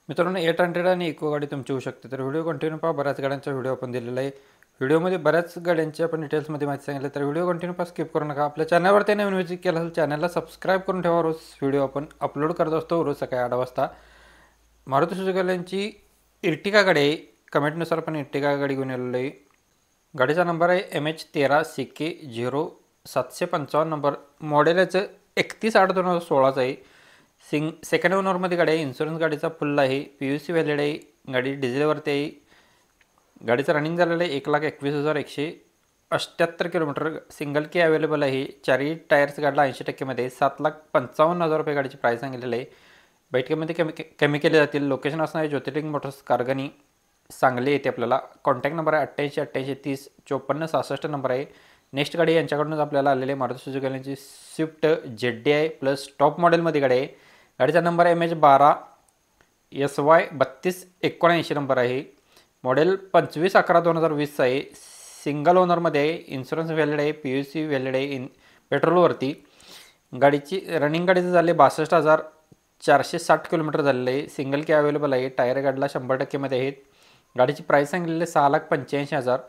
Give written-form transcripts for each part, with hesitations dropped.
मित्रांनो 800 आणि इको गाडी तुमची होऊ शकते. तर व्हिडिओ कंटिन्यू पहा. बऱ्याच गाड्यांचा व्हिडिओ आपण दिलेला आहे. व्हिडिओमध्ये बऱ्याच गाड्यांची आपण डिटेल्समध्ये माहिती सांगितली. तर व्हिडिओ कंटिन्यू पहा, स्किप करू नका. आपल्या चॅनलवरती नवीन व्हिजिट केला असेल चॅनलला सबस्क्राईब करून ठेवा. रोज व्हिडिओ आपण अपलोड करत असतो, रोज सकाळी 8 वाजता. मारुती सुझुकी इर्टिगा गाडी आहे. कमेंटनुसार आपण इर्टिगा गाडी घेऊन आलेलो आहे. गाडीचा नंबर आहे MH13CK0755 नंबर. मॉडेल याचं 31/8/2016चं आहे. सेकंड ओनरमध्ये गाडी आहे. इन्शुरन्स गाडीचा फुल आहे. PUC व्हॅलिड आहे. गाडी डिझेलवरती आहे. गाडीचं रनिंग झालेलं आहे 1,21,178 किलोमीटर. सिंगल की अवेलेबल आहे. चारही टायर्स गाडीला 80% 7,55,000 रुपये गाडीची प्राईस सांगितलेली आहे. बैठकीमध्ये कमी केले जातील. लोकेशन असणार आहे ज्योतिर्लिंग मोटर्स कारगणी सांगली येते. आपल्याला कॉन्टॅक्ट नंबर आहे 88 88 30 54 66 नंबर आहे. नेक्स्ट गाडी यांच्याकडूनच आपल्याला आलेली आहे Maruti Suzuki Swift ZDI plus top मॉडेलमध्ये गाडी आहे. गाडीचा नंबर आहे MH12SY 3279 नंबर आहे. मॉडेल 25/11/2020 आहे. सिंगल ओनरमध्ये आहे. इन्शुरन्स व्हॅलिड आहे. PUC व्हॅलिड आहे. पेट्रोलवरती गाडीची रनिंग गाडीचं झाले 62,460 किलोमीटर झालेलं आहे. सिंगल की अवेलेबल आहे. टायर गाडीला 100% आहेत. गाडीची प्राईस सांगितलेली 6,85,000.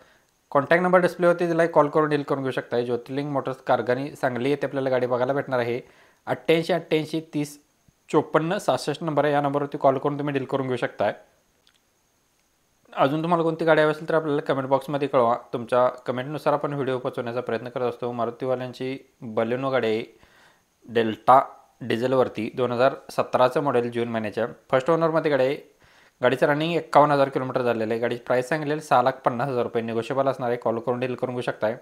कॉन्टॅक्ट नंबर डिस्प्लेवरती दिला आहे. कॉल करून डील करून घेऊ शकता. ज्योतिर्लिंग मोटर्स कारगणी सांगली येथे आपल्याला गाडी बघायला भेटणार आहे. 88 88 30 54 66 नंबर आहे. या नंबरवरती कॉल करून तुम्ही डील करून घेऊ शकता. अजून तुम्हाला कोणती गाडी हवी असेल तर आपल्याला कमेंट बॉक्समध्ये कळवा. तुमच्या कमेंटनुसार आपण व्हिडिओ पोहोचवण्याचा प्रयत्न करत असतो. मारुतीवाल्यांची बलेनो गाडी आहे. डेल्टा डिझेलवरती 2017चं मॉडेल जून महिन्याच्या. फर्स्ट ओनरमध्ये गाडी आहे. गाडीचं रनिंग 51,000 किलोमीटर झालेलं आहे. गाडीची प्राईस सांगितलेली 6,50,000 रुपये. निगोशिएबल असणार आहे. कॉल करून डील करून घेऊ शकताय.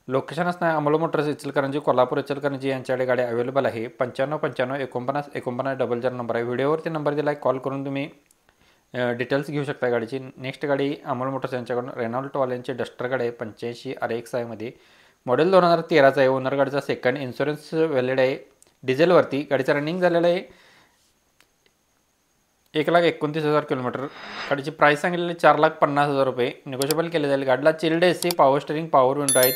लोकेशन असणार आहे अमोल मोटर्स इचलकरंजी कोल्हापूर इचलकरंजी यांच्याकडे गाडी अवेलेबल आहे. 95 95 49 49 00 नंबर आहे. व्हिडिओवरती नंबर दिला आहे. कॉल करून तुम्ही डिटेल्स घेऊ शकता गाडीची. नेक्स्ट गाडी अमोल मोटर्स यांच्याकडून रेनॉल्टवाल्यांची डस्टर गाडी आहे 85 RX मध्ये. मॉडेल 2013चा आहे. ओनर गाडीचा सेकंड. इन्शुरन्स व्हॅलिड आहे. डिझेलवरती गाडीचं रनिंग झालेलं आहे 1,29,000 किलोमीटर. गाडीची प्राईस सांगितलेली 4,50,000 रुपये. निगोशिएबल केले जाईल. गाडीला chilled AC, power steering, power window आहेत.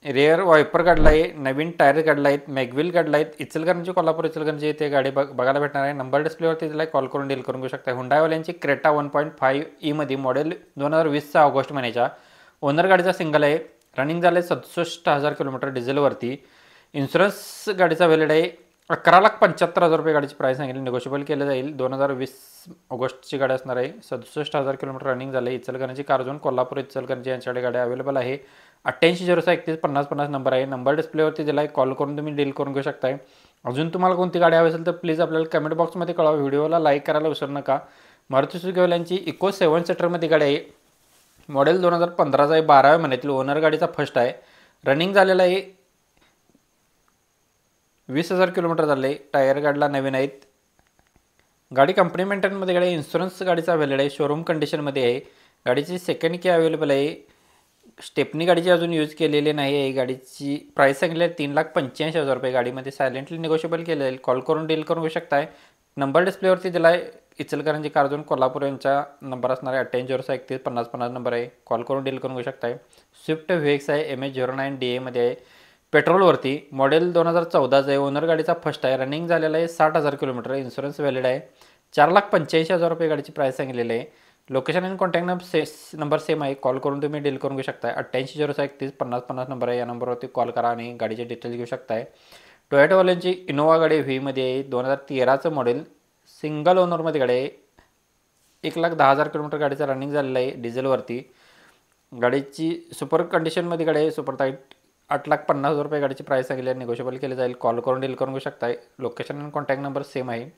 रेअर वायपर काढला आहे. नवीन टायर काढला आहेत. मॅगविल काढला आहेत. इचलकरंजी कोल्हापूर इचलकरंजी येथे गाडी बघायला भेटणार आहे. नंबर डिस्प्लेवरती दिला आहे. कॉल करून डील करून घेऊ शकता. हुंडाईवाल्यांची क्रेटा 1.5E मध्ये मॉडेल 2020चा ऑगस्ट महिन्याच्या. ओनर गाडीचा सिंगल आहे. रनिंग झालं आहे 67,000 किलोमीटर डिझेलवरती. इन्शुरन्स गाडीचा व्हॅलिड आहे. 11,75,000 रुपये गाडीची प्राईस सांगितली. निगोशिएबल केलं जाईल. 2020 ऑगस्टची गाडी असणार आहे. 67,000 किलोमीटर रनिंग झाले. इचलकरंजी कारझोन कोल्हापूर इचलकरंजी यांच्याकडे गाडी अवेलेबल आहे. 88 06 31 50 50 नंबर आहे. नंबर डिस्प्लेवरती दिला आहे. कॉल करून तुम्ही डील करून घेऊ शकताय. अजून तुम्हाला कोणती गाडी हवी असेल तर प्लीज आपल्याला कमेंट बॉक्समध्ये कळवा. व्हिडिओला लाईक करायला विसरू नका. मारुती सुझुकी इको 7 सीटरमध्ये गाडी आहे. मॉडेल 2015चा आहे. 12व्या महिन्यातील. ओनर गाडीचा फर्स्ट आहे. रनिंग झालेला आहे 20,000 किलोमीटर झाले. टायर गाडीला नवीन आहेत. गाडी कंपनी मेंटेनमध्ये गाडी. इन्शुरन्स गाडीचा व्हॅलिड आहे. शोरूम कंडिशनमध्ये आहे. गाडीची सेकंड की अवेलेबल आहे. स्टेपनी गाडीची अजून यूज केलेली नाही आहे. गाडीची प्राईस सांगितली आहे 3,85,000 रुपये. गाडीमध्ये सायलेंटली निगोशिएबल केलं जाईल. कॉल करून डील करून घेऊ शकताय. नंबर डिस्प्लेवरती दिला आहे. इचलकरंजी कारझोन कोल्हापूर यांचा नंबर असणार आहे. 88 06 31 50 50 नंबर आहे. कॉल करून डील करून घेऊ शकताय. स्विफ्ट VX आहे. MH09DA मध्ये आहे. पेट्रोलवरती मॉडेल 2014चं आहे. ओनर गाडीचा फर्स्ट आहे. रनिंग झालेला आहे 60,000 किलोमीटर. इन्शुरन्स व्हॅलिड आहे. 4,85,000 रुपये गाडीची प्राईस सांगितलेली आहे. लोकेशन आणि कॉन्टॅक्ट नंबर सेम आहे. कॉल करून तुम्ही डील करून घेऊ शकताय. 88 06 31 50 50 नंबर आहे. या नंबरवरती कॉल करा आणि गाडीचे डिटेल्स घेऊ शकताय. टोयोटावाल्यांची इनोवा गाडी व्हीमध्ये आहे. 2013चं मॉडेल. सिंगल ओनरमध्ये गाडी आहे. 1,10,000 किलोमीटर गाडीचं रनिंग झालेलं आहे डिझेलवरती. गाडीची सुपर कंडिशनमध्ये गाडी आहे. Super tight. 8,50,000 रुपये गाडीची प्राईस सांगितली आहे. निगोशिएबल केले जाईल. कॉल करून डील करून घेऊ शकताय. लोकेशन आणि कॉन्टॅक्ट नंबर सेम आहे.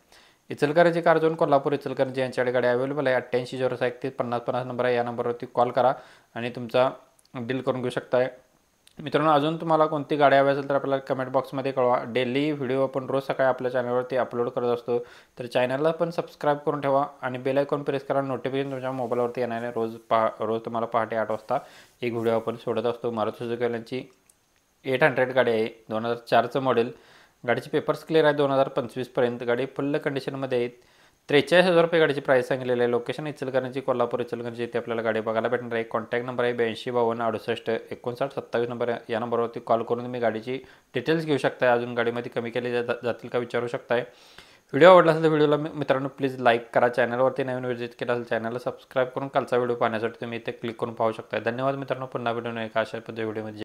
इचलकरंजी कारझोन कोल्हापूर इचलकरंजी यांच्याकडे गाडी अवेलेबल आहे. 88 06 31 50 50 नंबर आहे. या नंबरवरती कॉल करा आणि तुमचा डील करून घेऊ शकताय. मित्रांनो अजून तुम्हाला कोणती गाडी हवी असेल तर आपल्याला कमेंट बॉक्समध्ये कळवा. डेली व्हिडिओ आपण रोज सकाळी आपल्या चॅनलवरती अपलोड करत असतो. तर चॅनलला पण सबस्क्राईब करून ठेवा आणि बेल आयकॉन प्रेस करा. नोटिफिकेशन तुमच्या मोबाईलवरती येणार आहे. रोज तुम्हाला पहाटे 8 वाजता एक व्हिडिओ आपण सोडत असतो. मारुती सुझुकी 800 गाडी आहे. 2004चं मॉडेल. गाडीचे पेपर्स क्लिअर आहे 2025 पर्यंत. गाडी फुल कंडिशनमध्ये आहेत. 43,000 रुपये गाडीची प्राईस सांगितलेली आहे. लोकेशन इचलकरंजी कोल्हापूर इचलकरंजी इथे आपल्याला गाडी बघायला भेटणार आहे. कॉन्टॅक्ट नंबर आहे 82 52 68 59 27 नंबर. या नंबरवरती कॉल करून तुम्ही गाडीची डिटेल्स घेऊ शकताय. अजून गाडीमध्ये कमी केले जातील का विचारू शकताय. व्हिडिओ आवडला असेल तर व्हिडिओला मित्रांनो प्लीज लाईक करा. चॅनलवरती नवीन व्हिजिट केला असेल चॅनलला सबस्क्राईब करून कालचा व्हिडिओ पाहण्यासाठी तुम्ही इथे क्लिक करून पाहू शकता. धन्यवाद मित्रांनो. पुन्हा व्हिडिओ एका अशा पद्धती व्हिडिओमध्ये